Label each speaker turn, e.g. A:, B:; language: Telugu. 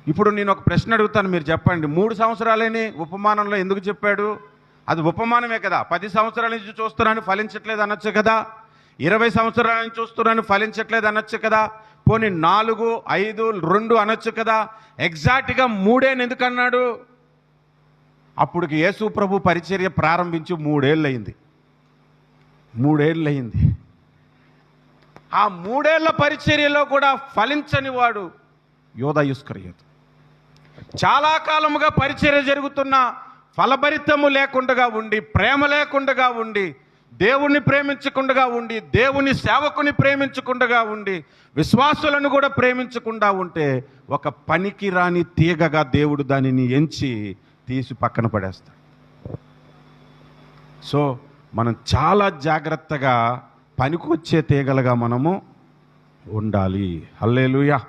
A: ఇప్పుడు నేను ఒక ప్రశ్న అడుగుతాను, మీరు చెప్పండి. 3 సంవత్సరాలని ఉపమానంలో ఎందుకు చెప్పాడు? అది ఉపమానమే కదా. 10 సంవత్సరాల నుంచి చూస్తున్నాను ఫలించట్లేదు అనొచ్చు కదా. 20 సంవత్సరాల నుంచి చూస్తున్నాను ఫలించట్లేదు అనొచ్చు కదా. పోనీ 4, 5, 2 అనొచ్చు కదా. ఎగ్జాక్ట్గా 3 ఎందుకు అన్నాడు? అప్పటికి యేసు ప్రభు పరిచర్య ప్రారంభించి 3 ఏళ్ళు అయింది. 3 ఏళ్ళు అయింది. ఆ 3 ఏళ్ల పరిచర్యలో కూడా ఫలించని వాడు యోధా ఇస్కరియోతు. చాలా కాలముగా పరిచర్య జరుగుతున్న ఫలభరితము లేకుండా ఉండి, ప్రేమ లేకుండా ఉండి, దేవుణ్ణి ప్రేమించకుండా ఉండి, దేవుని సేవకుని ప్రేమించకుండా ఉండి, విశ్వాసులను కూడా ప్రేమించకుండా ఉంటే ఒక పనికి రాని తీగగా దేవుడు దానిని ఎంచి తీసి పక్కన పడేస్తాడు. సో మనం చాలా జాగ్రత్తగా పనికొచ్చే తీగలుగా మనము ఉండాలి. హల్లెలూయా.